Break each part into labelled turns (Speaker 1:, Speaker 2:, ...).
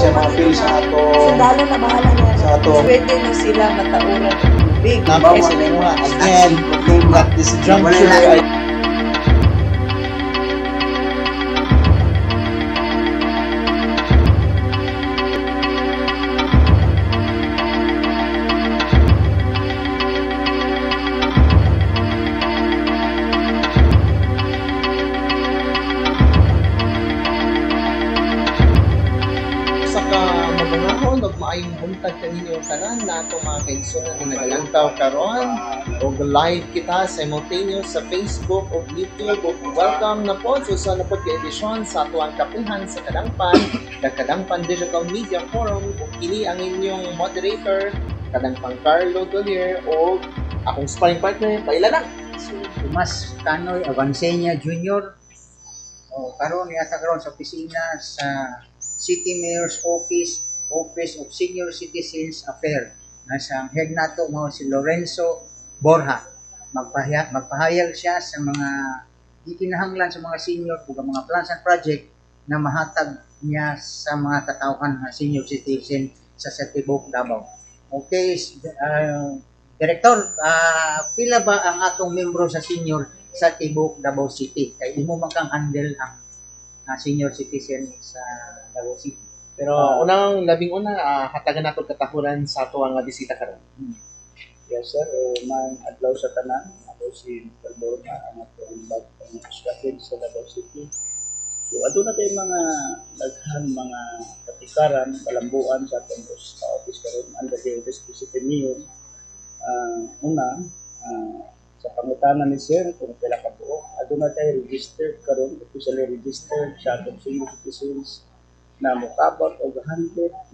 Speaker 1: siya ma-appeal sa ato.
Speaker 2: Sundalo na bahala niya.
Speaker 1: Sa ato.
Speaker 3: Pwede na sila matauran ng tubig.
Speaker 1: Nabawa sila yung mga again, at this juncture ay maayong buntag kaninyo tanan na itong mga kaigsunan na naglantaw karon o live kita simultaneous sa Facebook o YouTube o welcome na po sa napod ka-edisyon sa atuang kapihan sa Kadangpan Digital Media Forum o kini ang inyong moderator Kadangpan Carlo Dolier o akong sparring partner pailanang
Speaker 4: si Tomas Canoy Avancenia Jr. Karon niya karon sa opisina sa City Mayor's Office of Senior Citizens Affairs. Nasa head nato mo si Lorenzo Borja. Magpahayag siya sa mga ikinahanglan sa mga senior ug mga plans and project na mahatag niya sa mga katawhan ng senior citizen sa Tibok, Davao. Okay, Director, pila ba ang atong membro sa senior sa Tibok, Davao City? Kay imo man kang handle ang senior citizen sa Davao City.
Speaker 1: Pero labing una, hatagan nato katahuran sa ato ang bisita karon.
Speaker 5: Yes sir, man adlaw sa tanan. Ako si Mr. Borja, ang atong bagong kapatid sa Davao City. So aduna tay mga daghang mga katikaran, kalambuan sa atong office karon under the office of City Mayor. Sa pangutana ni sir kung pila ka buo, aduna tay registered karon, officially registered sa atong senior citizens na mukabot og 197,900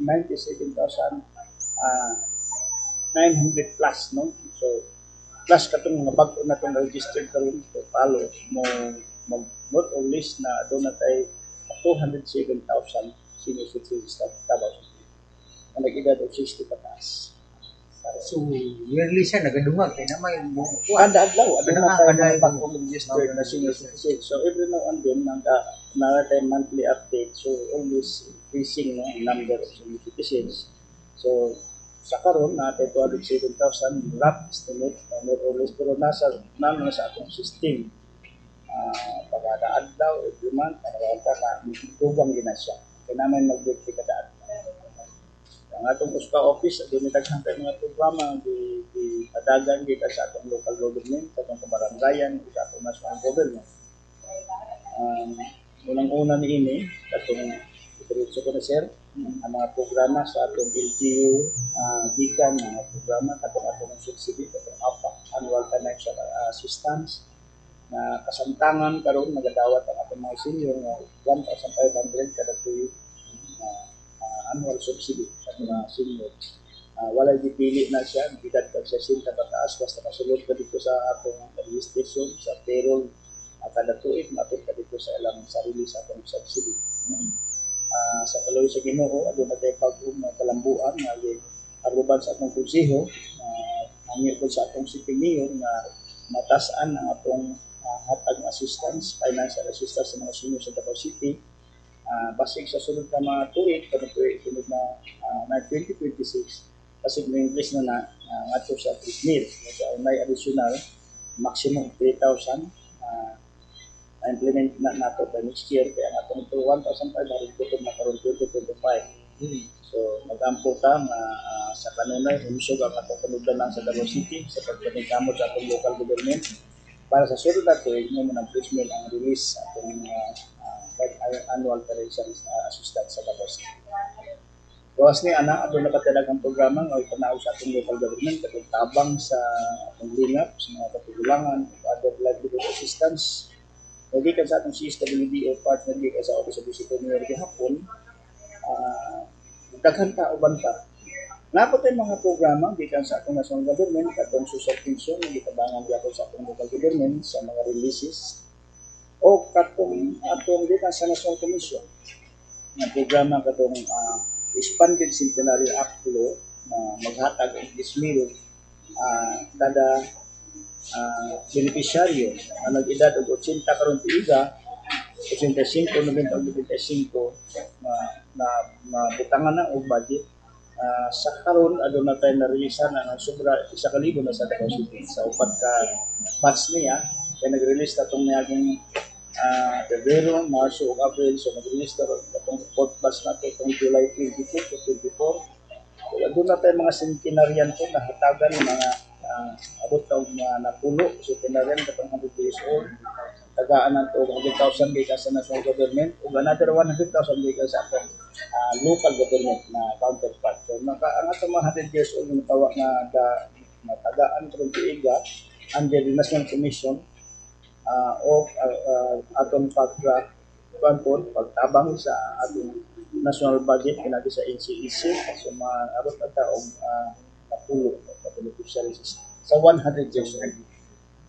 Speaker 5: plus, no? So plus katong mga bago na itong registered karon so palo mo not or less na aduna tay 207,000 senior citizens sa Davao City ang nag-edad og 60 pataas.
Speaker 4: So yearly siya nagadungag kay na may
Speaker 5: kada adlaw aduna tay bagong registered na senior citizens. So every now and then tayo monthly update, so always increasing ang number of senior citizens. So sa karon natin 207,000 rough estimate more or less, pero nasa atong system pagkada adlaw every month para tubang gina siya kaya naman mag-weekly kada adlaw. Ang atong USPA office adun daghang mga programa di padagan gikan sa atong local government, sa atong kabarangayan, sa atong national government. Unang-una niini katong diretso ko na sir ang mga programa sa atong LGU gikan mga programa katong atong subsidy katong APA annual financial assistance na kasamtangan karon nagadawat ang atong mga senior nga 1,500 kada tuig annual subsidy sa mga senior. Walay dipili na siya edad kag 60 pataas basta masulod ka dito sa atong registration sa payroll kada tuig matud ka dito sa ilang sarili sa atong subsidy. Sa kaloy sa Ginoo aduna tay pag-um na kalambuan nga aruban sa atong konseho hangyo ko sa atong city mayor nga matas-an ang atong hatag assistance, financial assistance sa mga senior sa Davao City. Basig sa sunod na mga tuig kada tuig sunod na 2026 basig na increase na ngadto sa 3,000 so may additional maximum 3,000 implement na nato by next year kaya ang atong 1,500 kutob na karon 2025. So mag-ampo ta nga sa kanunay humsog ang atong panugdanan sa Davao City sa pagpaningkamot sa atong local government para sa sunod na tuig mo nang placement ang release atong annual financial assistance sa Davao City. Gawas ni ana adto nakatalag ang programa nga ipanaog sa atong local government katong tabang sa atong lingap sa mga katigulangan ug other livelihood assistance. Hindi ka sa atong CSWD o partner di ka sa Office of the City Mayor gihapon daghan ka uban pa. Napot ay mga programa gikan sa atong national government katong social pension gitabangan gyapon sa atong local government sa mga releases o katong atong gikan sa National Commission nga programa katong expanded centenary act law na maghatag og 10,000 kada beneficiaryo na nag-edad og 80 karon tuiga 85 95 butangan na og budget. Sa karon aduna tayo na-releasean na sobra 1,000 na sa Davao City sa upat ka batch niya kaya nag-release na itong niyaging Febrero, Marso ug Abril, so nag-release na itong 4th batch na itong July 22 to 24. So aduna tayo mga centenarian po na hatagan ng mga abot taong mga napuno centenarian katong 100 years old, tagaan na ito 100,000 gikan sa national government ug another 100,000 gikan sa atong local government na counterpart. So ang atong mga 100 years old na tawag na tagaan karong tuiga under the National Commission of atong pagtabang sa atong national budget pinagi sa NCEC, so maabot na taong napulo sa 100 years old.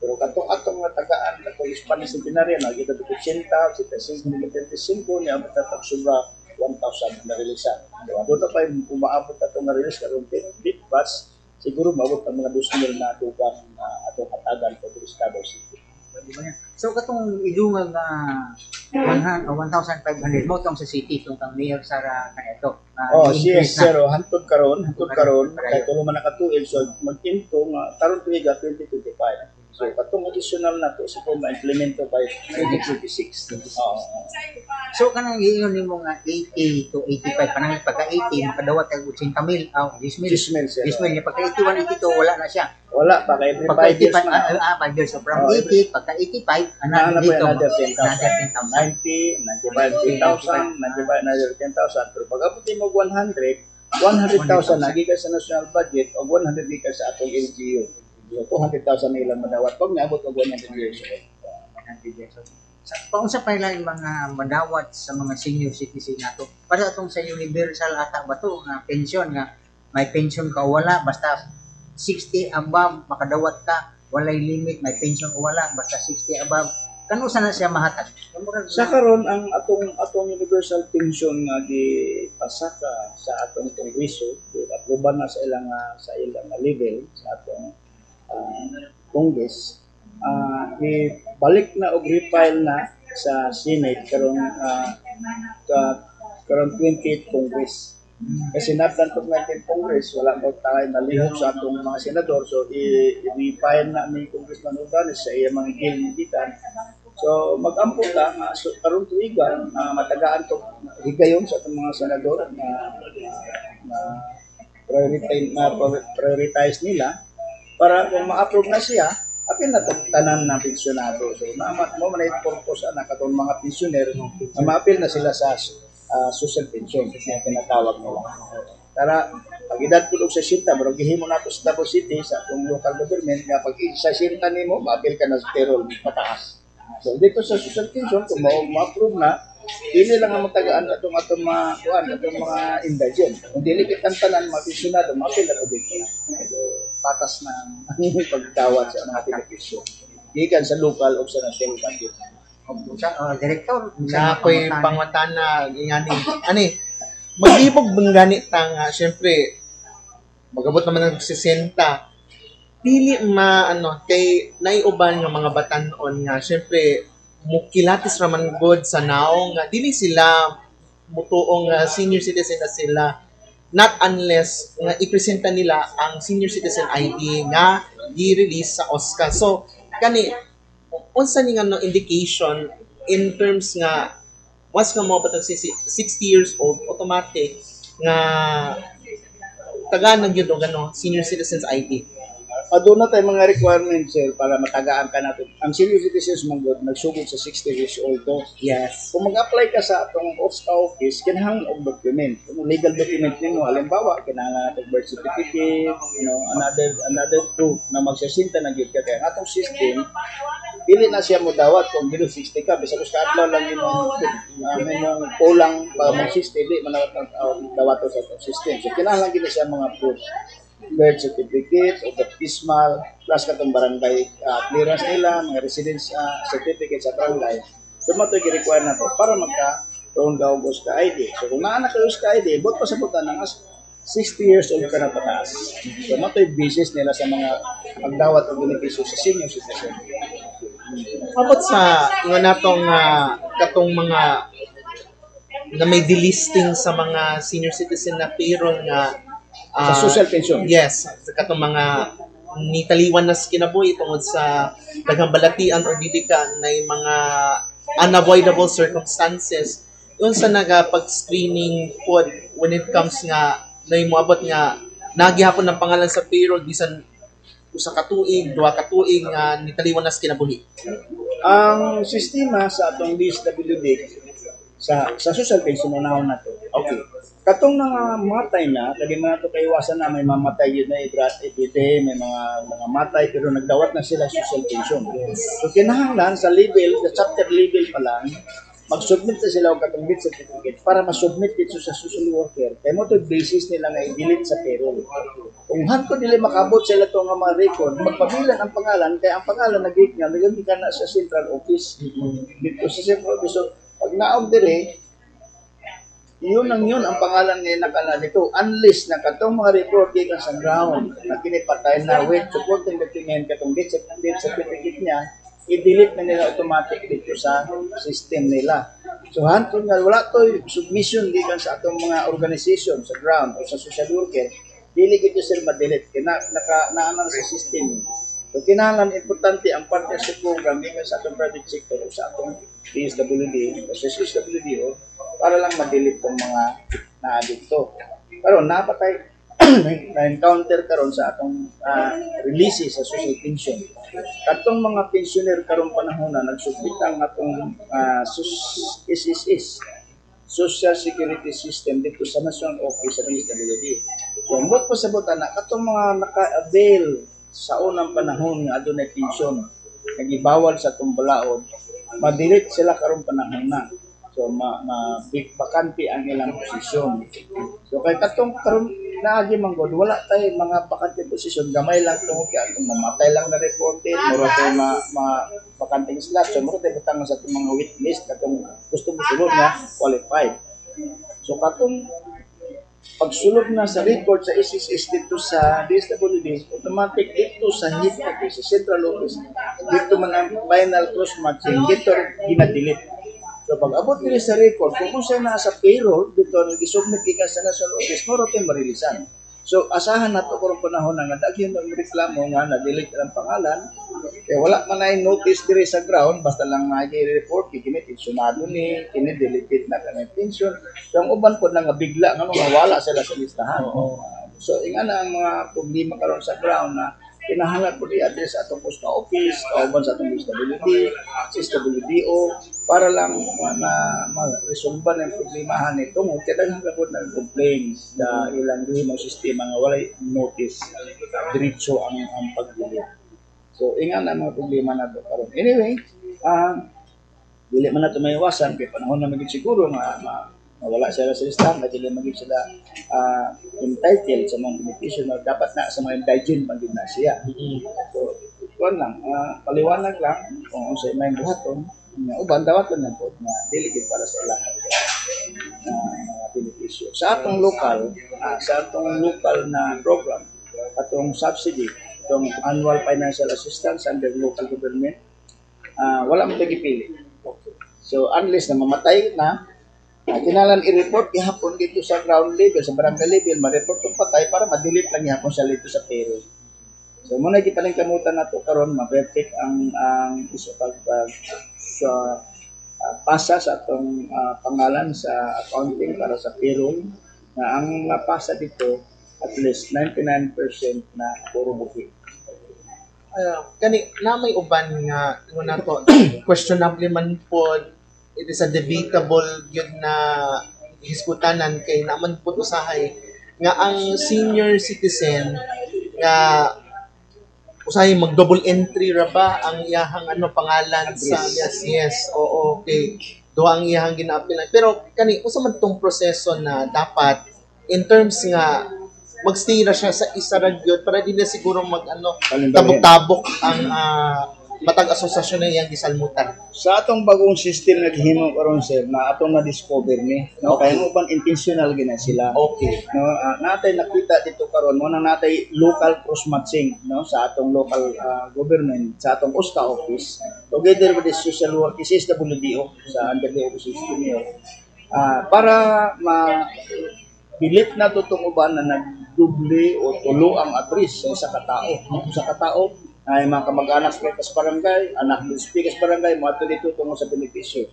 Speaker 5: Pero atong tagaan katong Spanish Centenarian na kita 80, 75 ni abot na sobra 1,000 na releasean. Doon na pa yung umaabot na itong na-release karong big batch, siguro maabot ang mga 2,000 na dugang atong hatagan sa Davao City.
Speaker 4: So katong idungag na 1,500 mo tong sa city tong Mayor Sara kanito.
Speaker 5: Yes, sir. Hantod karon kay tulo man nakatuig so magtinto karon tuiga 2025. So katong additional na to siguro ma-implemento by 2026.
Speaker 4: So kanang giingon nimo nga 80 to 85 panang pagka 80 makadawat kag 80,000 10,000
Speaker 5: sir.
Speaker 4: niya pagka 81 82 wala na siya.
Speaker 5: Wala pa kay every 5 years na.
Speaker 4: 5 years so from 80 pagka 85 another dito
Speaker 5: another
Speaker 4: 10,000.
Speaker 5: 90, 95, 10,000, 95, another 10,000. Pero pag abot mo 100,000 na gikan sa national budget o 100 gikan sa atong LGU. So 200,000 na ilang madawat pag naabot og 100 years old.
Speaker 4: Paunsa pa lang mga madawat sa mga senior citizen nato. Para atong sa universal ata ba to nga pension nga may pension ka o wala basta 60 above makadawat ka, walay limit, may pension o wala basta 60 above. Kano sana siya mahatag?
Speaker 5: Sa karon ang atong universal pension nga gipasaka sa atong kongreso, aproban na sa ilang level sa atong Congress, ibalik na og refile na sa Senate karong 28th Congress. Kasi naplan po 19th Congress, wala mo tayo nalihok sa atong mga senador, so i-refile na ni Congressman Uganes sa iya mga gilmiditan. So mag-ampo ta so karong tuiga matagaan to higayon sa atong mga senador na prioritize nila para kung ma-approve na siya, apil na itong tanan ng pensyonado. So, mo man yung purpose na katong mga pensioner na ma-apil na sila sa social pension na tinatawag nila. Tara, pag edad tulog sa sinta, pero gihimo na ito sa Davao City, sa itong local government, nga pag sa sinta nimo, ma-apil ka na sa payroll, pataas. So, dito sa social pension, kung ma-approve na, hindi lang ang matagaan atong mga indigent. Kung dili kitang tanan mapensyonado, ma-apil na ito dito. Patas ng pagdawat sa mga benepisyo. Gikan sa local o sa national budget.
Speaker 4: Director,
Speaker 1: Na ako'y pangwatan na ani maglibog bang ganit nga syempre magabot naman ng 60 pili kay naiuban nga mga batan-on nga syempre mukilatis raman god sa naong nga dili sila mutuong senior citizen na sila not unless nga ipresenta nila ang senior citizen ID nga gi-release sa OSCA. So kani unsa ni nga indication in terms nga once ka mo patag 60 years old automatic nga tagaan na gyud og senior citizens ID.
Speaker 5: Aduna tay mga requirements sir para matagaan ka nato. Ang senior citizens manggod nagsugod sa 60 years old to.
Speaker 1: Yes.
Speaker 5: Kung mag-apply ka sa atong OSCA office, kinahanglan og document. Kung legal document nimo halimbawa kinahanglan nato birth certificate, another proof na magsasinta na gyud ka kay atong system dili na siya mo dawat kung below 60 ka bisag ka adlaw lang imong kulang pa mo system di man dawat sa atong system. So kinahanglan gyud siya mga proof. Birth certificate o baptismal plus katong barangay clearance nila, mga residence certificate sa barangay. So matoy gi-require na to para magka-roon ka og OSCA ID. So kung naanak ka OSCA ID, bot pa sa butan ng 60 years old ka na pataas. So matoy business nila sa mga pagdawat og benepisyo sa senior citizen.
Speaker 1: Abot sa nga natong katong mga na may delisting sa mga senior citizen na payroll nga
Speaker 5: Sa social pension.
Speaker 1: yes, sa katong mga nitaliwan na kinabuhi tungod sa daghang balatian or dili ka na mga unavoidable circumstances yun sa nagapag-screening po when it comes nga na moabot nga nagihapon ng pangalan sa payroll bisan usa ka tuig, duha ka tuig nga nitaliwan na kinabuhi.
Speaker 5: Ang sistema sa atong DSWD sa social pension unahon nato. Okay. Katong matay na, kadi man nato kaiwasan na may mamatay yun na ibite, may mga matay pero nagdawat na sila social pension. So kinahanglan sa level, sa chapter level pa lang, mag-submit na sila og katong death certificate para ma-submit dito sa social worker. Kay mo to basis nila nga i-delete sa payroll. Kung hanto dili makabot sila to nga mga record, magpabilan ang pangalan kay ang pangalan nag-gate nga nagami ka na sa central office. Dito sa central office. So, pag naog dire, yun ang pangalan ngayon nakala dito. Unless na katong mga record gikan sa ground na kinipatay na with supporting document katong death certificate niya, i-delete na nila automatic dito sa system nila. So, hantun nga, wala to submission gikan sa atong mga organization sa ground o sa social worker, dili gito sila ma-delete. Naanan sa system. So, kinahanglan importante ang partnership program gikan sa atong private sector o sa atong DSWD o sa SWD para lang ma-delete tong mga na-dito. Pero napatay na-encounter karon sa atong releases sa social pension. Katong mga pensioner karon panahon na nagsubmit ang atong SSS, Social Security System dito sa National Office sa DSWD. So, ambot pa sa na katong mga naka-avail sa unang panahon nga adunay pension, nagibawal sa atong balaod, ma-delete sila karon panahon na. So, bakante ang ilang posisyon. So, kay katong karon naagi manggod, wala tayo mga bakante posisyon, gamay lang tungod kay atong mamatay lang na reported, mura tayo bakanting slot, so mura tayo butang sa atong mga waitlist, katong gusto mo sulod na qualified. So, katong pagsulod na sa record sa SSS dito sa DSWD, automatic dito sa HIT office, sa central office, dito man ang final cross-matching, dito gina-delete. So, pag abot nila sa record, kung siya na sa payroll, dito nag-submit ka sa national office, moro tayo marilisan. So, asahan na ito kung panahon na nga, dahil yung reklamo nga, na-delete ang pangalan, kaya wala man na notice dire sa ground, basta lang nag-report, kini-tensionado ni, kini-deleted na kami pension. So, ang uban po na nga bigla, nga mawala sila sa listahan. So, nga na ang mga problema karon sa ground na kinahanglan po i-address sa atong post office, kauban sa atong DSWD, SWDO, para lang ma-resolve ng problemahan nito. Kadaghan ka po ng complaints na ilang mo sistema nga walay notice, diretso ang pag-delete. So, ingan ang mga problema na ito karon. Anyway, dili man nato maiwasan kay panahon na maging siguro mawala sila sa listahan at dili maging sila entitled sa mga beneficiary na dapat na sa mga indigent pag na siya. So, kuan lang, paliwanag lang kung sa may buhaton, uban dawat lang po na delegate para sa ilang mga beneficiary. Sa atong local na program, atong subsidy, itong annual financial assistance under local government, wala mo tagipili. So, unless na mamatay na, kinalan i-report ihapon dito sa ground level, sa barangay level, ma-report yung patay para ma-delete lang ihapon siya dito sa payroll. So, muna ikipaling kamutan na ito karon ma-verify ang isa sa pasa sa atong pangalan sa accounting para sa payroll na ang napasa dito at least 99% na puro buhi.
Speaker 1: Kani na may uban nga na to questionable man po, it is a debatable yun na hisputanan kay naman po usahay nga ang senior citizen nga usahay mag double entry ra ba ang iyahang pangalan sa yes okay duha ang iyahang gina-apply pero kani usa man tong proseso na dapat in terms nga magstay na siya sa isa ra gyud para di na siguro tabok-tabok ang matag asosasyon na iyang gisalmutan.
Speaker 5: Sa atong bagong system naghimo karon sir na atong na-discover ni, no, kaya mo ban intentional gina sila.
Speaker 1: Okay.
Speaker 5: No, natay nakita dito karon mo nang natay local cross matching, no, sa atong local government, sa atong OSCA office, together with the social work SWDO sa under the office system niyo. Para pilit na to itong uban na nagdubli o tulo ang address sa isa katao. Sa katao, ay mga kamag-anak sa barangay, anak ng speakers barangay, mga dito tungo sa benepisyo.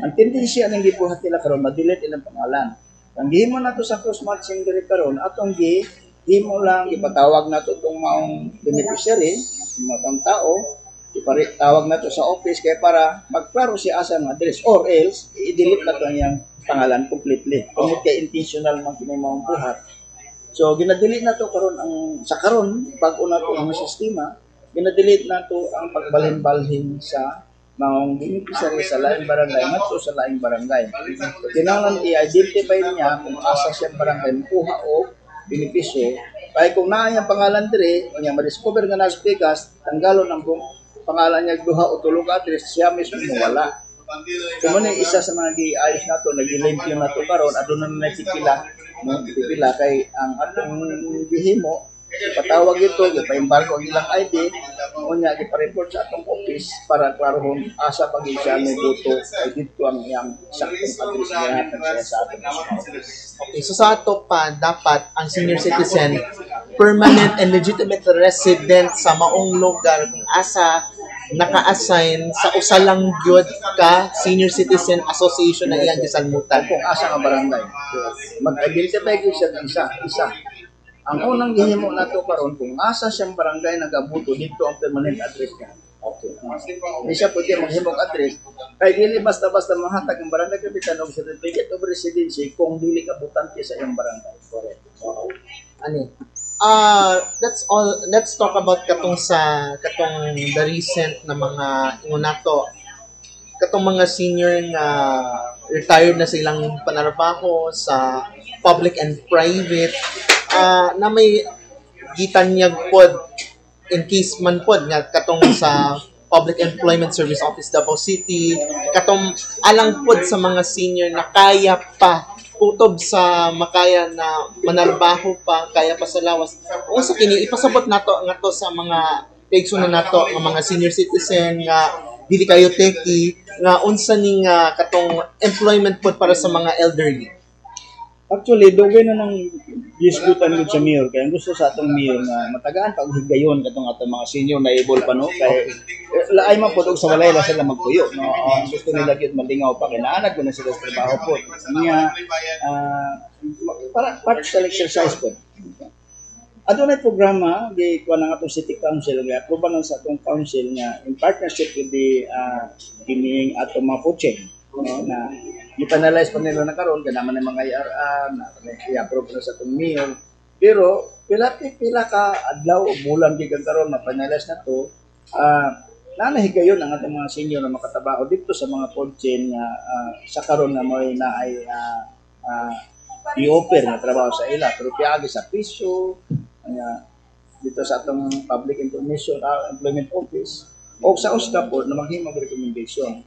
Speaker 5: Ang tendensya ng gibuhat nila karon ma-delete ilang pangalan. Ang gihimo na to sa cross-matching diri karon, atong gihimo lang ipatawag na to itong maong beneficiary, mga tao, ipatawag na to sa office kaya para magklaro siya asa ang address or else i-delete na to niyang pangalan completely. Kung kay intentional man kini maong buhat. So gina-delete na to karon ang sa karon bag-o na to ang sistema, gina-delete na to ang pagbalhin-balhin sa maong beneficiary sa laing barangay ngadto sa laing barangay. Kinahanglan i-identify niya kung asa siya barangay kuha o benepisyo. Kaya kung naa yung pangalan dire, kung ma-discover nga na speakers, tanggalon ang pangalan niya duha o tulog address, siya mismo wala. Kung ano isa sa mga giayos na to, nag-limpyo na to karon, aduna na pipila kay ang atong gihimo ipatawag ito, ipa-embargo ang ilang ID, unya ipa-report sa atong office para klarohon asa pag siya may boto ay dito ang iyang saktong address niya at sa atong office.
Speaker 1: Okay, so sa ato pa, dapat ang senior citizen permanent and legitimate resident sa maong lugar kung asa naka-assign sa usa lang gyud ka senior citizen association na iyang gisalmutan.
Speaker 5: Kung asa nga barangay. Mag-identify ko siya ng isa. Ang unang gihimo nato karon kung asa siyang barangay nagabuto dito ang permanent address niya. Okay. Di siya pwede maghimog address. Kaya dili basta-basta mahatag ang barangay kapitan og certificate of residency kung dili ka butante sa iyang barangay. Correct.
Speaker 1: Ani? That's all. Let's talk about katong the recent na mga nato. Katong mga senior na retired na silang panarbaho sa public and private na may gitanyag pod in case man pod nga katong sa Public Employment Service Office Davao City, katong alang pod sa mga senior na kaya pa utob sa makaya na manarbaho pa, kaya pa sa lawas. O sa kini ipasabot nato nga to sa mga pigso na nato nga mga senior citizen nga dili kayo techy nga unsa ning katong employment pod para sa mga elderly.
Speaker 5: Actually, dugay na nang diskutan gud sa mayor kaya ang gusto sa atong mayor nga matagaan pag higayon katong atong mga senior na able pa no kay laay man pod og sa walay ra sila magpuyo no. Ang gusto nila gyud malingaw pa kay naanad ko na sila sa trabaho po niya para part sa exercise po. Adunay programa gi kuan ang atong city council nga aproba na sa atong council nga in partnership with the kining atong mga coaching no, na i-panalize pa nila na karon kaya naman ng mga IRR na i-approve na sa itong mayor. Pero pila ka adlaw o bulan gikan karon ma-panalize na to, nanahigayon ang atong mga senior na makatabaho dito sa mga food chain nga sa karon na may naay i-offer na trabaho sa ila pero piagi sa piso dito sa atong public information employment office o sa USCA po na maghimong recommendation.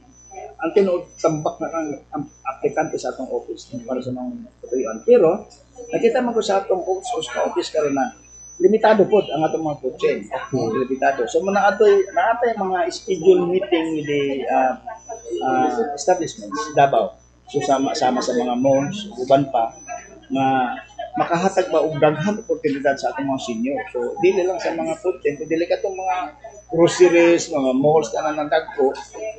Speaker 5: Ang tinuod tambak na ang aplikante sa atong office para sa mga patuyuan. Pero nakita mo ko sa atong office karon na limitado pod ang atong mga food chain. Limitado. So naatay mga schedule meeting with the establishments Davao. So sama sa mga malls, uban pa na makahatag ba og daghang oportunidad sa atong mga senior. So dili lang sa mga food chain, kundi katong mga groceries, mga malls na nandagko.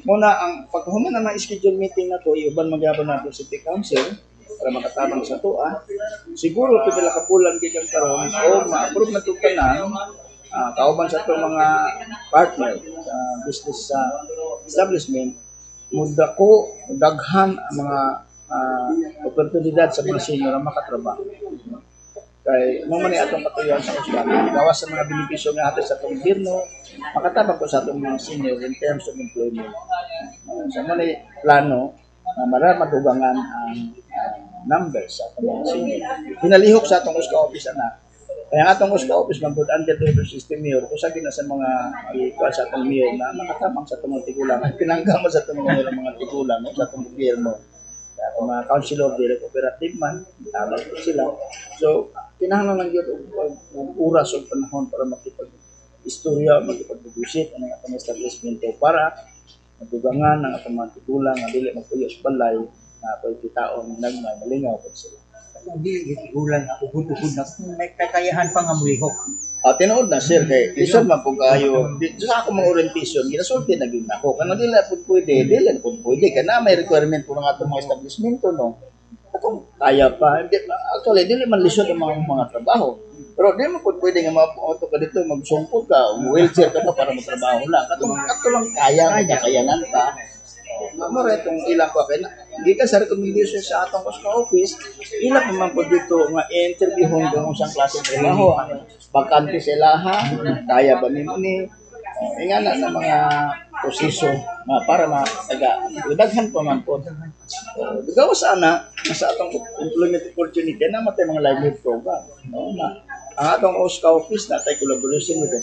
Speaker 5: Muna ang paghuman na ng schedule meeting na to, iuban magyabon nato sa City Council para makatabang sa tuwa. Siguro pila ka bulan gikan karon o ma-approve na to tanan kauban sa itong mga partner business establishment mudako daghan ang mga oportunidad sa mga senior na makatrabaho. Kay mo man ni atong patuyuan sa USCA gawas sa mga benepisyo nga hatod sa atong gobyerno makatabang ko sa atong mga senior in terms of employment. Sa man ni plano na madugangan ang numbers sa atong mga senior. Pinalihok sa atong USCA office na kaya atong USCA office mabud under the system mayor usa gina sa mga ikuan sa atong mayor na makatabang sa atong mga tigulang pinanggama sa atong mga tigulang no, sa atong gobyerno. Ang mga councilor dili cooperative man tama po sila. So kinahanglan lang yun og oras o panahon para makipag-istorya, makipag-negotiate ang atong establishment para matugangan ang atong mga tigulang nga dili magpuyo sa balay na pagkitaon nagmalingaw po sila.
Speaker 4: Kung di igulan ako gud-gud na kung may kakayahan pa nga mulihok.
Speaker 5: Tinuod na sir kay isod man po kayo sa ako mga orientation ginasulti na gyud ako kana dili po pwede kana may requirement po ng atong mga establishmento no atong kaya pa actually dili man lisod ang mga trabaho pero di mo po pwede nga ma-auto ka dito magsungkod ka wheelchair ka pa para magtrabaho lang ato lang kaya kakayanan pa mo retong ilang pa kay hindi ka sa recommendation sa atong office ilang naman po dito nga interview kung saan klase ng trabaho bakante sila ha kaya ba nimo ni ingana sa mga proseso na para mataga daghan pa man po bigaw sana sa atong employment opportunity na matay mga livelihood program no na ang atong office na tay collaboration with the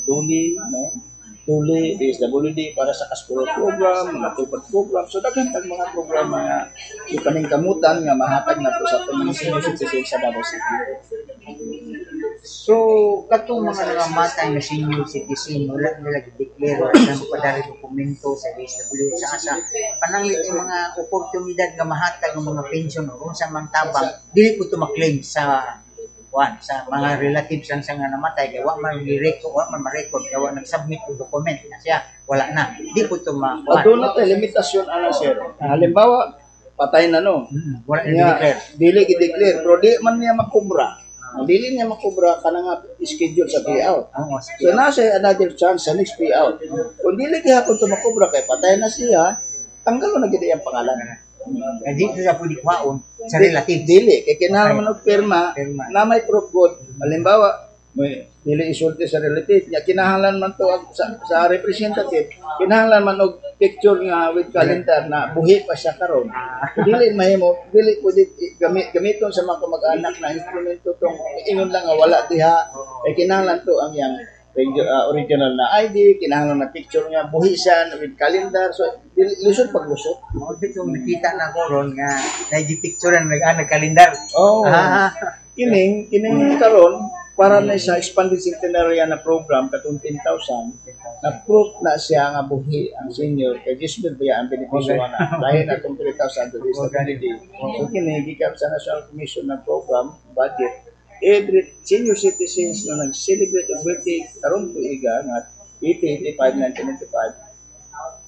Speaker 5: Tuli, DSWD para sa Kaspuro program, mga tupad program. So, daghan tag mga programa nga ipaning kamutan nga mahatag na po sa itong mga senior citizens sa Davao City.
Speaker 4: So, katong mga nangamatay na senior citizen, wala nila i-declare wala na mapadari dokumento sa DSWD sa pananglit yung mga oportunidad nga mahatag ng mga pension o kung sa mga tabang, dili ko ito maklaim sa sa mga relatives lang sa nga namatay kaya wala man ma-record kaya wala nag-submit yung document na siya wala na di po ito ma-kuhan
Speaker 5: doon natin limitasyon sir halimbawa patay na no
Speaker 4: wala i-declare
Speaker 5: dili i-declare pero di man niya makubra dili niya makubra ka na nga schedule sa payout so nasa another chance sa next payout kung dili gihapon ito makubra kaya patay na siya tanggal mo na gid ang pangalan
Speaker 4: hindi siya pwede kuhaon sa relative.
Speaker 5: Dili. Kaya kinahanglan man og pirma na may proof good. Halimbawa, may dili isulti sa relative niya. Kinahanglan man to sa representative. Kinahanglan man og picture nga with calendar na buhi pa siya karon. Dili mahimo, dili pwede gamiton sa mga kamag-anak na instrumento tong ingon lang nga wala diha. Kaya kinahanglan to ang yang original na ID, kinahanglan na picture nga buhi siya with calendar. So, lusot paglusot.
Speaker 4: Dito nakita na ko ron nga nag-picture ang nag-calendar.
Speaker 5: Kining karon para na sa expanded centenary na program katong 10,000 na proof na siya nga buhi ang senior kay Gisbert biya ang benepisyo na dahil na itong 3,000 to disability. So, kinig sa National Commission ng program budget every senior citizens na nag-celebrate ang birthday karon tuiga nga 80, 85,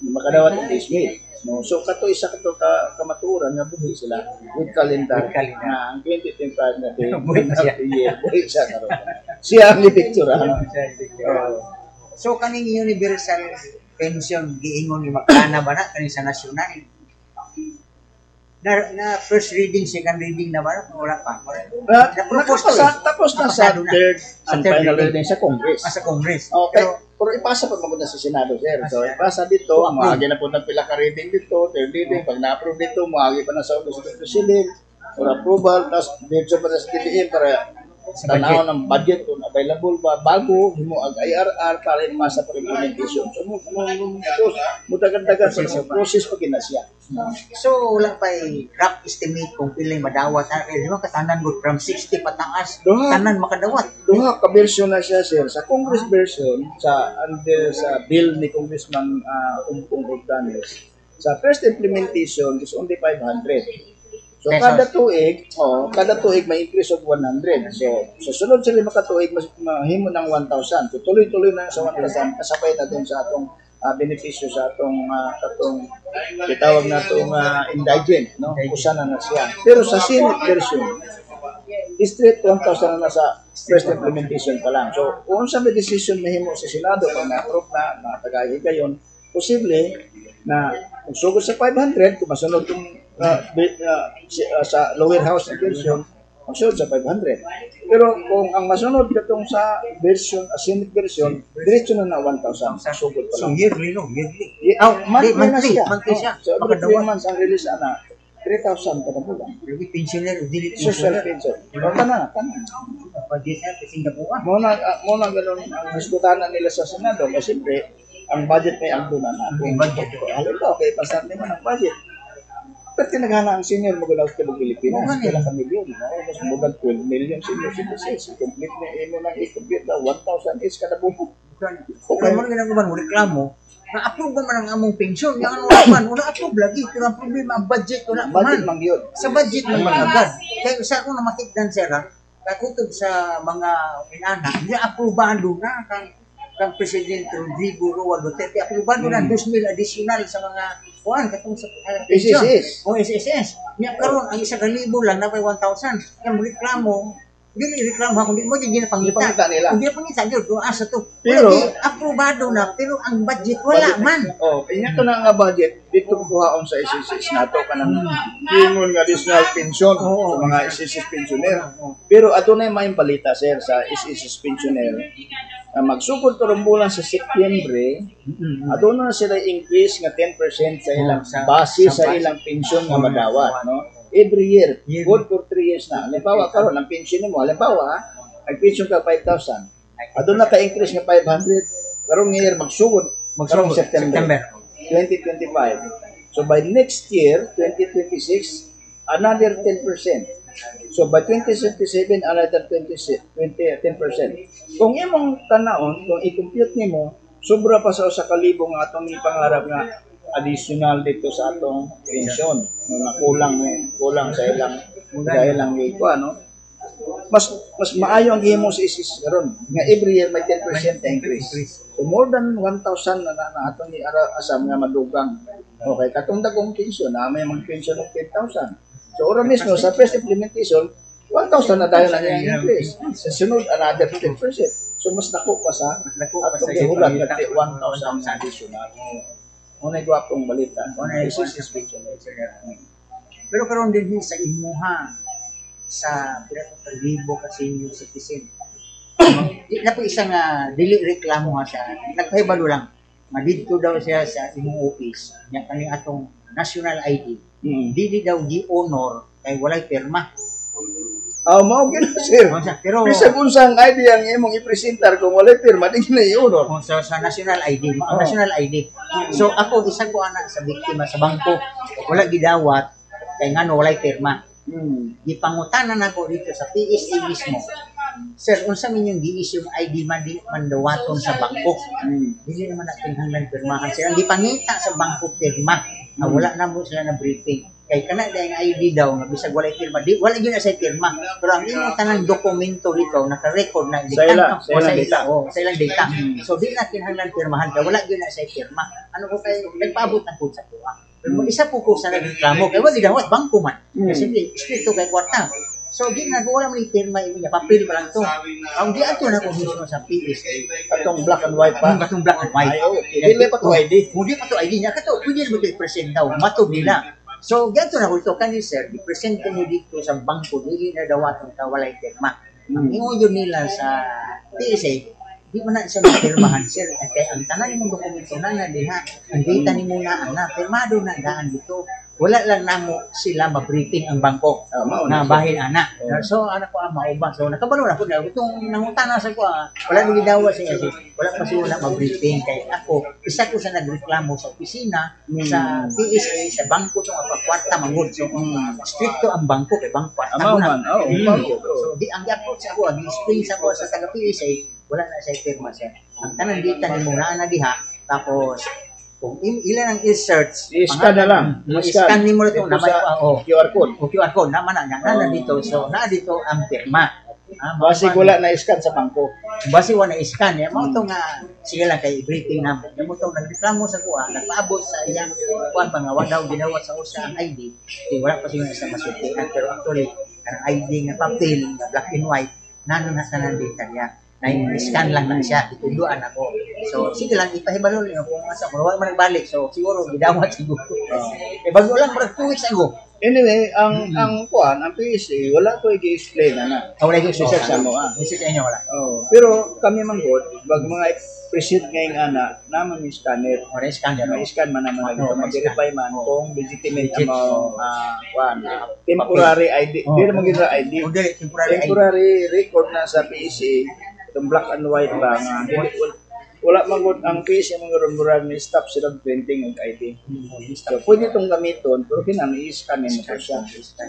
Speaker 5: 1995 makadawat ang dismiss. No? So kato isa kato kamaturan nga buhi sila with calendar na ang 2025 na buhi siya karon. Siya ang picturean.
Speaker 4: So kaning universal pension giingon ni makana ba na kaning sa nasyonal na first reading, second reading na ba? Wala pa.
Speaker 5: Tapos na sa third and final reading sa Congress.
Speaker 4: Sa Congress.
Speaker 5: Okay. Pero ipasa pa maganda sa Senado, sir. So, ipasa dito, maagi na po ng pila ka reading dito, third reading, pag na-approve dito, maagi pa na sa Office of the President for approval, tapos dito pa na sa DBM para tanaw ng budget kung available ba bago himo ang IRR para ipasa for implementation. So, mutagan-dagan sa process pa kinasya.
Speaker 4: So, wala pa rough estimate kung pila madawat. Di ba katanan mo from 60 pataas, tanan makadawat.
Speaker 5: Duha ka version na siya, sir. Sa Congress version, sa bill ni Congressman Umpong Ordanes, sa first implementation is only 500. So kada tuig may increase of 100. So sunod sila makatuig mahimo ng 1,000. So tuloy-tuloy na sa 1,000 kasabay na din sa atong benepisyo sa atong kitawag na itong indigent, no? Usa na siya. Pero sa Senate version, straight 1,000 na sa first implementation pa lang. So kung sa may decision mahimo sa Senado kung na-approve na tagay gayon, posible na kung sugod sa 500 kung masunod itong sa lower house na version, masunod sa 500. Pero kung ang masunod katong sa version, Senate version, diretso na 1,000. Sugod pa lang.
Speaker 4: So yearly, no? Yearly.
Speaker 5: Monthly
Speaker 4: siya.
Speaker 5: So every 3 months ang release na 3,000 kada bulan.
Speaker 4: Every pensioner, dili
Speaker 5: Social pension. Kana.
Speaker 4: Budget na kasi Singapore.
Speaker 5: Muna ganun ang diskutahan nila sa Senado kasi siyempre ang budget may ang doon na.
Speaker 4: Ang budget.
Speaker 5: Halimbawa, okay, pasar naman ang budget. Pero tinaghana ang senior magulaw sa Pilipinas. Kailan ka milyon. Mas mudag 12 million senior citizens. Complete na imo lang i-complete na 1,000 is kada bubo.
Speaker 4: Kung mo ginagawa mo reklamo, Na-approve ba man ang among pensyon? Yang ano man, wala approve lagi. Pero ang problema, ang budget, wala pa
Speaker 5: Budget
Speaker 4: man.
Speaker 5: man yun.
Speaker 4: Sa budget man agad. Kaya sa ako na matikdan, sir, ha? Kakutob sa mga inana, hindi aprobado na kang Presidente Rodrigo Roa Duterte. Aprobado na 2,000 additional sa mga katong sa pensyon.
Speaker 5: SSS.
Speaker 4: O SSS. Niya karon ang 1,000 lang na 1,000. Kaya mo reklamo, dili reklamo ha, kundi mo di ginapangita.
Speaker 5: Ipangita nila.
Speaker 4: Kung ginapangita, yun, doon asa to.
Speaker 5: Pero-
Speaker 4: Pero, aprobado na, pero ang budget wala man.
Speaker 5: Oh, kanya to na nga budget dito kuhaon sa SSS nato kanang ingon nga additional pension
Speaker 4: Oo.
Speaker 5: sa mga SSS pensioner. Pero ato na may balita sir sa SSS pensioner. Magsugod to bulan sa Setyembre, ato na sila increase nga 10% sa ilang base sa ilang pension nga madawat, no? Every year, good for 3 years na. Halimbawa, karon ang pension mo, halimbawa, nag-pension ka 5,000. Ato na ka-increase nga 500. Karong year, magsugod karong September 2025. So by next year, 2026, another 10%. So by 2027, another 10%. Kung imong tanaon, kung i-compute nimo, sobra pa sa 1,000 nga atong ipangarap nga additional dito sa atong pensyon. Nga kulang sa ilang iko ano. Mas maayo ang gihimo sa ISIS karon nga every year may 10% increase. So more than 1,000 na atong asam nga madugang. Okay, katong dagong pensyon na may mga pensyon ng 10,000. So ora mismo sa first implementation 1,000 na dahil na yung increase. Sa sunod another 10%. So mas dako pa sa atong gihulat nga 1,000 additional. Una gwapong balita.
Speaker 4: Una
Speaker 5: ISIS pension.
Speaker 4: Pero karon din sa imuha sa libo ka senior citizen. Di na po isang dili reklamo ha siya. Nagpahibalo lang. Madidto daw siya sa imong office. Yang kaning atong national ID. Dili daw gi-honor kay walay pirma.
Speaker 5: Mao gina sir.
Speaker 4: Pero
Speaker 5: Bisag unsang ID ang imong i-presentar kung walay pirma di na i-honor.
Speaker 4: sa national ID, ang national ID. So ako isa ko anak sa biktima sa bangko. Wala gidawat kay ngano walay pirma. Gipangutanan ako dito sa PSA mismo. Sir, unsa min yung gi-issue ID mandawaton sa bangko? Dili naman natin hanglan pirmahan. Sir, ang gipangita sa bangko pirma. Wala na mo sila na briefing. Kay kana dahil ID daw nga bisag walay pirma, wala gyud na sa pirma. Pero ang imong tanang dokumento dito naka-record na
Speaker 5: Sa ilang data.
Speaker 4: Sa ilang data. So di na kinahanglan pirmahan kay wala gyud na sa pirma. Ano ko kay nagpaabot ang pud sa kuha. Pero isa po ko sa nagreklamo kay wala gidawat bangko man. Kasi stricto kay kwarta. So di na wala man pirma imo niya, papel pa lang to. Ang di ato na ko mismo sa PSA.
Speaker 5: Atong black and white pa.
Speaker 4: Batong black and white.
Speaker 5: Dili pa to ID.
Speaker 4: Hindi pa to ID niya. Kato, pwede mo i-present daw. Matog nila. So, ganito na ko ito. Kani sir, i-present ko nyo dito sa bangko. Dili na dawatan ka walay pirma. Ang ingon yun nila sa PSA, di mo na siya mapirmahan sir. Kaya ang tanan mong dokumento na diha. Ang data ni mo na pirmado na daan dito. Wala lang namo sila ma-briefing ang bangko na bahin ana. So anak ko mauba. So nakabalo na ko na itong nangutana sa ko wala ni gidawa siya kasi wala pa sila ma-briefing kay ako isa ko sa nagreklamo sa opisina sa PSA sa bangko sa kwarta mangod. So stricto ang bangko kay bangko kwarta
Speaker 5: man.
Speaker 4: So di ang approach ako explain sa ko sa taga PSA wala na siya pirma siya. Ang tanan dita ni mo na diha tapos kung ilan ang i-search,
Speaker 5: I-scan na lang.
Speaker 4: I-scan nimo ito na may
Speaker 5: QR code.
Speaker 4: QR code naman na dito. So na dito ang pirma.
Speaker 5: Basi wala na i-scan sa bangko.
Speaker 4: Basi wala i-scan ya mo to nga sige lang kay briefing na mo to nagreklamo sa kuha, nagpaabot sa iyang kuan pa nga wa daw ginawat sa usa ang ID. Wala pa siguro sa masultihan pero actually ang ID nga papel black and white nano na sa data niya. Na-scan lang na siya, ituduan ako. So, sige lang, ipahibalo niyo kung asa, wala man nagbalik. So, siguro, gidawat siguro. Bago lang, parang 2 weeks ago.
Speaker 5: Anyway, ang PSA, wala ko i-explain na.
Speaker 4: Wala yung
Speaker 5: Research
Speaker 4: sa
Speaker 5: mo,
Speaker 4: Research niyo, wala.
Speaker 5: Pero kami man god, bag mga present ngayong naman yung scanner.
Speaker 4: Wala yung scanner.
Speaker 5: May scan man naman dito, mag-verify man kung legitimate
Speaker 4: Legit.
Speaker 5: temporary ID. Hindi naman gina ID. Temporary record na sa PSA, itong black and white ba nga. Wala magod ang PSA mga murag ni stop sila printing ng ID. So, pwede itong gamiton, pero kinang i-scan mo po siya.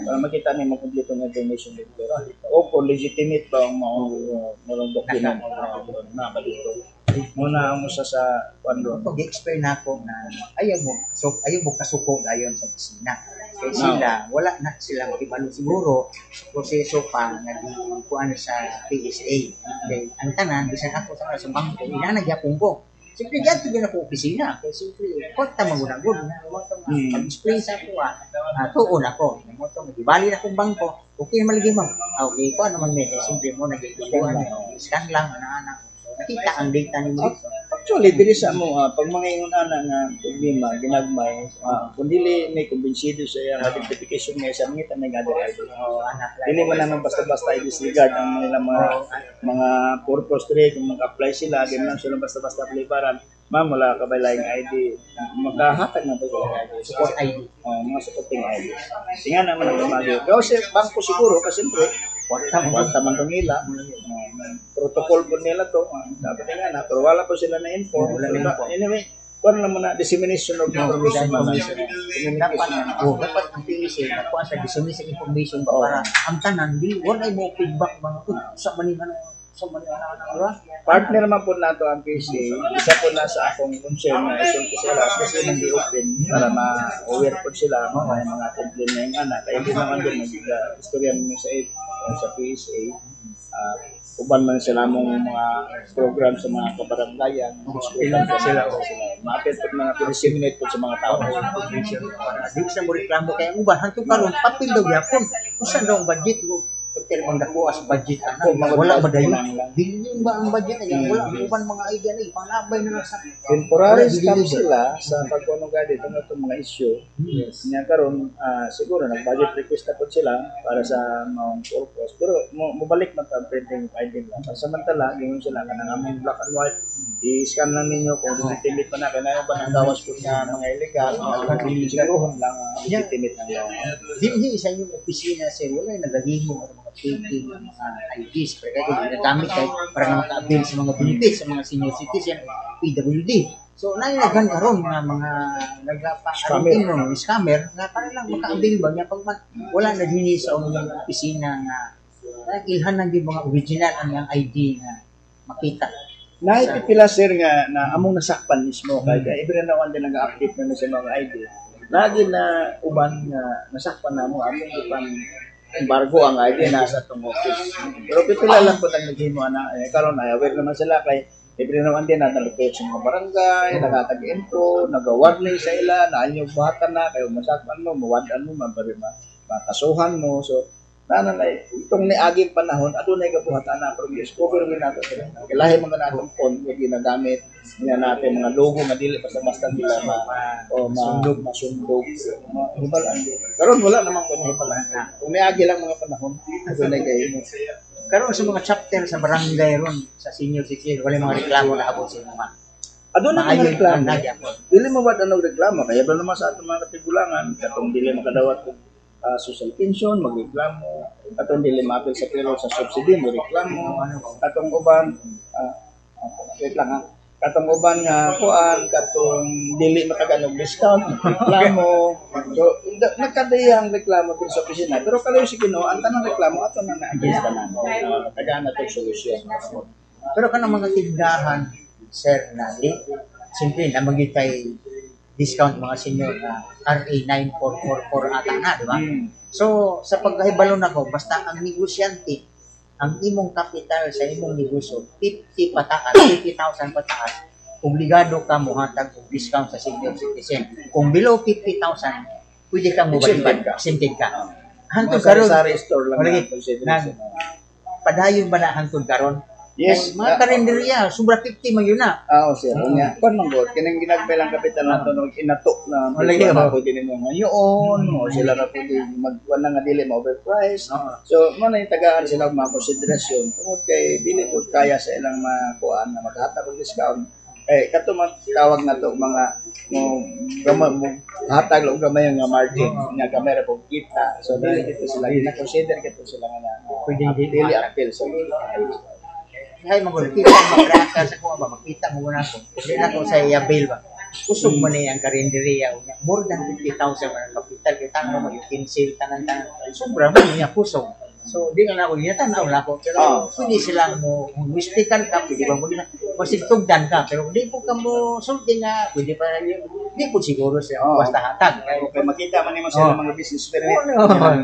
Speaker 5: Para makita niyo mo kompleto ng information dito. O kung legitimate ba ang mga document na balito. muna mo sa kuando.
Speaker 4: Pag-explain ako na ayaw mo kasuko dayon sa opisina. Kaya sila, wala na silang ibalo siguro sa proseso pa na kuan sa PSA. Kaya ang tanan, bisan ako sa bangko, inanagyapon ko. Siyempre, diyan tignan ako opisina. Kaya siyempre, kota magunagod. Mag-explain sa ako, tuon ako. Magibali na akong bangko. Okay naman lagi mo. Okay, ko ano man may. Siyempre mo, nag-ikuan. Scan lang, anak-anak. Nakita ang data ni mo.
Speaker 5: Actually, diri sa mo, pag mga ingon-ana nga problema, ginagmay, kung dili may kumbinsido sa iyang identification niya sa mga tanay other ID. Dili man naman basta-basta i-disregard ang nilang mga purpose trade, kung mag-apply sila, ganyan sila basta-basta palibaran. Ma'am, wala ka ba laing ID? Magkahatag na ba sila ID?
Speaker 4: Support ID.
Speaker 5: Mga supporting ID. Tingnan naman ang tumagi. Pero sa bangko siguro, kasi siyempre, kwarta man itong nila. Protocol po nila to. Dapat nga na. Pero wala po sila na-inform. Anyway, kung naman na dissemination of information.
Speaker 4: Dapat ang PSA, nakuha sa dissemination information para ang tanan, wala mo feedback mga sa maningan
Speaker 5: Partner naman po nato ang PSA. Isa po na sa akong concern na isun ko sila kasi nang di-open para ma-aware po sila may mga complaint na yung anak. Kaya hindi naman din nag-istorya namin sa PSA. Uban man sila mong mga program sa mga kabaranggayan. Sila ma-attend po mga disseminate po sa mga tao.
Speaker 4: Di sa mo reklamo kaya uban hantong karon papel daw gyapon. Usa daw ang budget mo. Hotel ang dako as budget wala madayon. Dili ba ang budget ay wala uban mga idea ni panabay na lang sa
Speaker 5: temporary stop sila sa pagkuno gadi tungod mga issue. Yes. Nya karon siguro nag-budget request na po sila para sa mga purpose. Pero mobalik man ta printing ID lang. Samantala gingon sila kanang among black and white i-scan lang ninyo kung legitimate pa na kaya ba nang gawas po nga mga illegal siguro lang legitimate na.
Speaker 4: Hindi sa inyong opisina sir wala nagahimo taking mga IDs para ginagamit para na maka-avail sa mga benefits sa mga senior citizen PWD. So nailagan karon nga mga scammer na para lang maka-avail ba niya pag wala na din sa inyong opisina nga ilhan na din mga original ang ID na makita.
Speaker 5: Naipipila sir nga na among nasakpan mismo kaya every now and then nag-update na sa mga ID. Lagi na uban nga nasakpan na mo among upang embargo ang ID nasa tong office. Pero pipila lang po ang naghimo na karon ay aware naman sila kay every now and then natalupit sa mga barangay, nakatag-info, nag-warning sa ila na inyo buhatan na kayo masakpan mo, mawadan mo, makasuhan mo. So nanay itong niaging panahon adunay kabuhatan na pero discover mo nato sila. Kailahi mga natong phone nga ginagamit niya natin mga logo nga dili basta-basta nila masundog. Hibalan. Karon wala namang hibalan. Kung niagi lang mga panahon adunay kay
Speaker 4: karon sa mga chapter sa barangay ron sa senior citizen wala mga reklamo na abot sa mga
Speaker 5: adunay mga reklamo. Dili mo wad anong reklamo kaya ba naman sa atong mga katigulangan katong dili makadawat social pension, magreklamo, atong dili maapil sa payroll sa subsidy, magreklamo, atong uban, katong uban nga kuan, katong dili matagan og discount, reklamo. So, nagkadayang reklamo din sa opisina. Pero kalayo si Ginoo, ang tanang reklamo ato na na-address ka na. Tagaan na itong solusyon.
Speaker 4: Pero kanang mga tindahan, sir, na simple na magitay discount mga senior na RA 9444 ata na, di ba? So, sa pagkahibalo nako, basta ang negosyante, ang imong kapital sa imong negosyo, 50,000 pataas, obligado ka muhatag og discount sa senior citizen. Kung below 50,000, pwede kang mubalikan, exempted ka. Hantod karon
Speaker 5: sa store lang
Speaker 4: padayon ba na hantod karon?
Speaker 5: Yes,
Speaker 4: mga karinderya, sobra 50 man yun na.
Speaker 5: Sir. Kung manggod, kinang ginagbilang kapital na ito nung inatok na pwede ninyo ngayon, o sila na pwede magkuhan nga dili ma-overprice. So, muna yung tagaan sila mga konsiderasyon. Tungkol kay dili po kaya sa ilang makuhaan na maghatag ng discount. Katong tawag na to mga hatag lang gamay nga margin nga gamay ra po kita. So, dili dito sila, gina-consider kito sila nga pwede dili appeal sa
Speaker 4: hay magkita makraka sa ko ba makita mo na ko di na ko sa i-avail ba kusog man ang karinderya unya more than 50,000 ang kapital kita mo mag-cancel tanan sobra man niya kusog So, di nga na ako tanaw na ako. Pero pwede silang mo mistikan ka, pwede ba mo nila masigtugdan ka. Pero di po ka mo sulti nga, pwede pa rin di po siguro siya basta hatag.
Speaker 5: Okay, makita man mo sila mga business permit.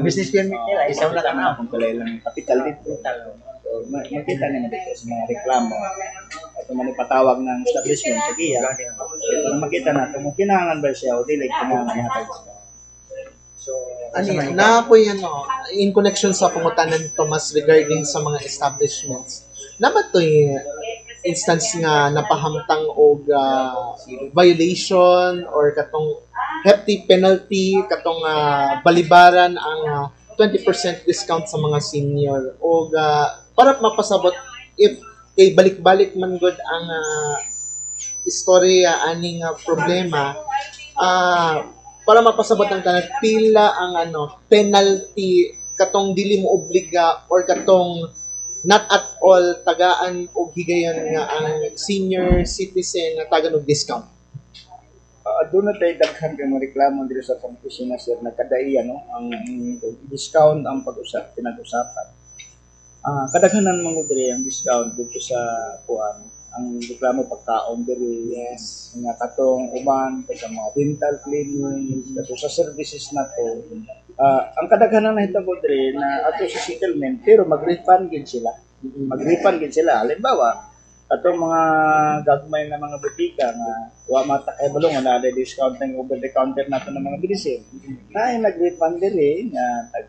Speaker 4: Business permit nila, isaw na ka na.
Speaker 5: Kung kailan capital dito. So, makita nila dito sa mga reklamo. At kung manipatawag ng establishment sa GIA, para makita natin kung kinangan ba siya o dili kinangan hatag siya.
Speaker 4: So,
Speaker 1: Na po yan, in connection sa pangutanan ni Tomas regarding sa mga establishments. Naman to instance nga napahamtang og violation or katong hefty penalty, katong balibaran ang 20% discount sa mga senior o para mapasabot if kay balik-balik man gud ang istorya aning problema para mapasabot ang tanan pila ang penalty katong dili mo obliga or katong not at all tagaan og higayon nga ang senior citizen nga tagan og discount.
Speaker 5: Doon na tayo daghan kay mga reklamo dito sa opisina sir nagkadaiya no ang discount ang pinag-usapan. Kadaghanan mga diri ang discount dito sa kuan ang reklamo pagkaon diri nga katong uban sa mga dental clinic kato sa services nato. Ang kadaghanan na hitabo diri na ato sa settlement pero mag-refund gid sila. Halimbawa atong mga gagmay na mga butika nga wa mata kay balong na ada discount ng over the counter nato ng mga bilisin. Na nag-refund diri nga tag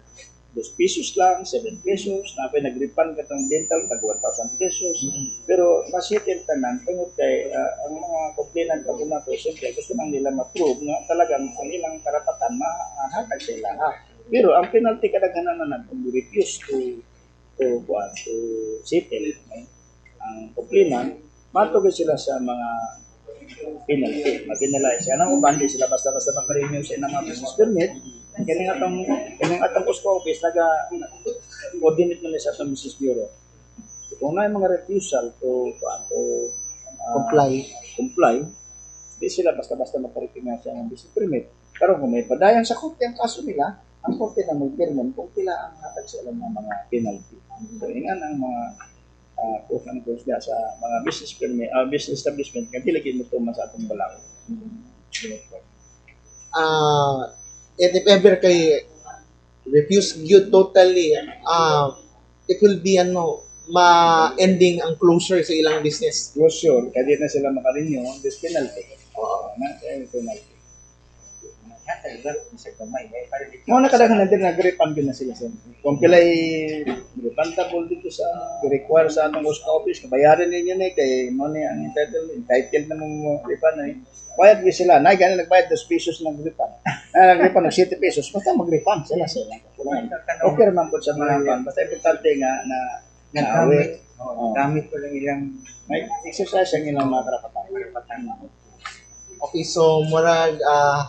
Speaker 5: 2 pesos lang, 7 pesos, na nag-refund ka tong dental tag 1,000 pesos. Pero masitin tanan tungod kay ang mga complainant pa nato siyempre gusto nang nila ma-prove nga talagang ang ilang karapatan mahatag sila. Pero ang penalty kadaghanan na kung refuse to settle ang complainant, matugod sila sa mga penalty. Mag-penalize. Yan ang uban, di sila basta-basta mag-renew sa mga business permit. Kaya atong Cusco Office, nag-coordinate na sa atong Business Bureau. So, kung na yung mga refusal to comply, di sila basta-basta mag-renew sa mga business permit. Pero kung may padayan sa korte ang kaso nila, ang korte na mag-determine kung pila ang hatag sila ng mga penalty. So, yan ang mga sa mga business permit, business establishment nga dili gid mo tuman sa atong balaod.
Speaker 1: And if ever kay refuse you totally it will be ma-ending ang closure sa ilang business.
Speaker 5: Sure, kaya di na sila makarenew this penalty. Penalty. Mo na kadaghan din nag-refund na sila sa. Kung pilay refundable dito sa require sa atong Cusco Office, bayaran ninyo ni kay mo ni ang entitled na mo refund ni. Bayad gi sila, nay ganin nagbayad 2 pesos ng refund. Nag-refund ng 7 pesos, basta mag-refund sila. Okay naman po sa mga refund, basta importante nga na
Speaker 4: gamit ko lang ilang
Speaker 5: may exercise ang ilang mga karapatan.
Speaker 1: Okay, so murag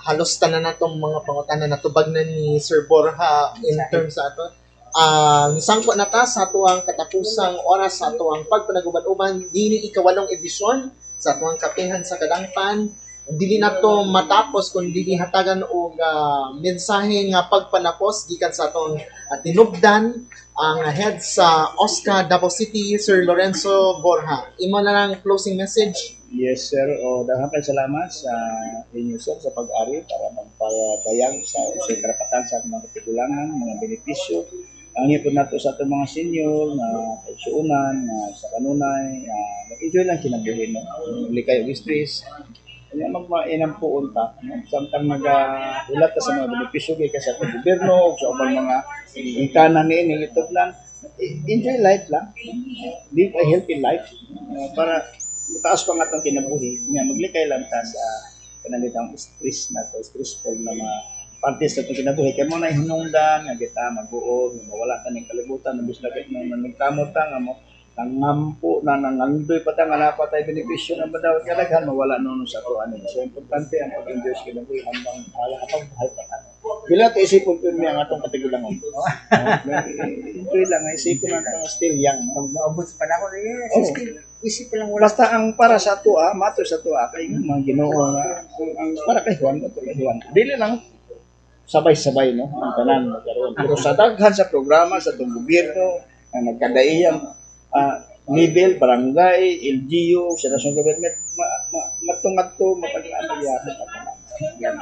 Speaker 1: halos tanan natong mga pangutanan natubag na ni Sir Borja in terms sa ato. Nisangko na ta sa atuang katapusang oras sa atuang pagpanagubad-uban dinhi ikawalong edisyon sa atuang kapihan sa Kadangpan. Dili na to matapos kung dili hatagan og mensahe nga pagpanapos gikan sa atong tinubdan ang head sa OSCA Davao City, Sir Lorenzo Borja. Imo na lang closing message.
Speaker 5: Yes, sir. Daghang salamat sa inyo, sir, sa pag-ari para magpayag sa karapatan sa mga katigulangan, mga benepisyo. Ang ipon nato sa itong mga senior na kaisuunan, sa kanunay, mag-enjoy lang kinabuhi mo. Hindi kayo stress. Kaya magmainam po unta. Samtang mag-ulat sa mga benepisyo kaya sa itong gobyerno o sa ubang mga ingkanan ni YouTube lang. Enjoy life lang. Live a healthy life. Para mataas pa nga itong kinabuhi, maglikay lang ta sa kanalitang stress na to, stressful na mga parties na itong kinabuhi. Kaya mo na hinungdan, nga kita mag-uod, mawala ka ng kalibutan, nabis na kahit na nagkamot nga mo, nangampo na nangandoy pa ta nga napatay benepisyo ng badawat kadaghan mawala nono sa to ano. So importante ang pag-enjoy sa kinabuhi hanggang habang buhay pa ta. Bila to isipon ko mi ang atong katigulangon. Enjoy lang isipon natin still young.
Speaker 4: Maabot sa panahon isip lang wala.
Speaker 5: Basta ang para sa to mato sa to kay mga Ginoo nga ang para kay Juan to kay Juan. Dili lang sabay-sabay no ang tanan magkaroon. Pero sa daghan sa programa sa itong gobyerno na nagkadaiyang level, barangay, LGU, sa national government, matungat-to, mapag-ano yan.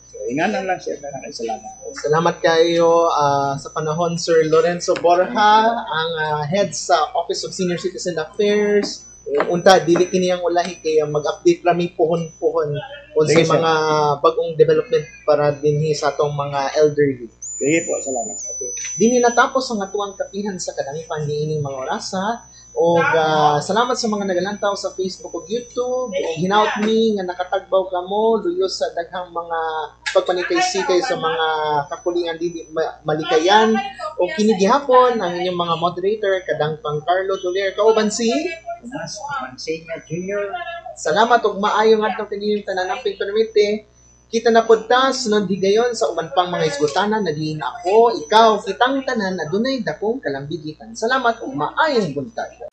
Speaker 5: So, inganan lang siya na salamat.
Speaker 1: Salamat kayo sa panahon, Sir Lorenzo Borja, ang head sa Office of Senior Citizen Affairs. Unta, dili kini ang ulahi kaya mag-update rami puhon-puhon sa
Speaker 5: Sige, sir.
Speaker 1: mga bagong development para dinhi sa atong mga elderly.
Speaker 5: Sige po, salamat.
Speaker 1: Dini natapos ang atuang kapihan sa kadangpan niining mga orasa o salamat sa mga nagalantaw sa Facebook ug YouTube o hinaut mi nga nakatagbaw kamo luyo sa daghang mga pagpanikay-sikay sa mga kapulingan dili malikayan o kini gihapon ang inyong mga moderator kadangpang Carlo Doler kauban si
Speaker 4: Tomas Avancenia Jr.
Speaker 1: salamat ug maayo nga atong kaninyong tananamping permite. Kita na podta sunod higayon sa uban pang mga isgutanan na diin ako, ikaw, kitang tanan na dunay dakong kalambigitan. Salamat ug maayong buntag.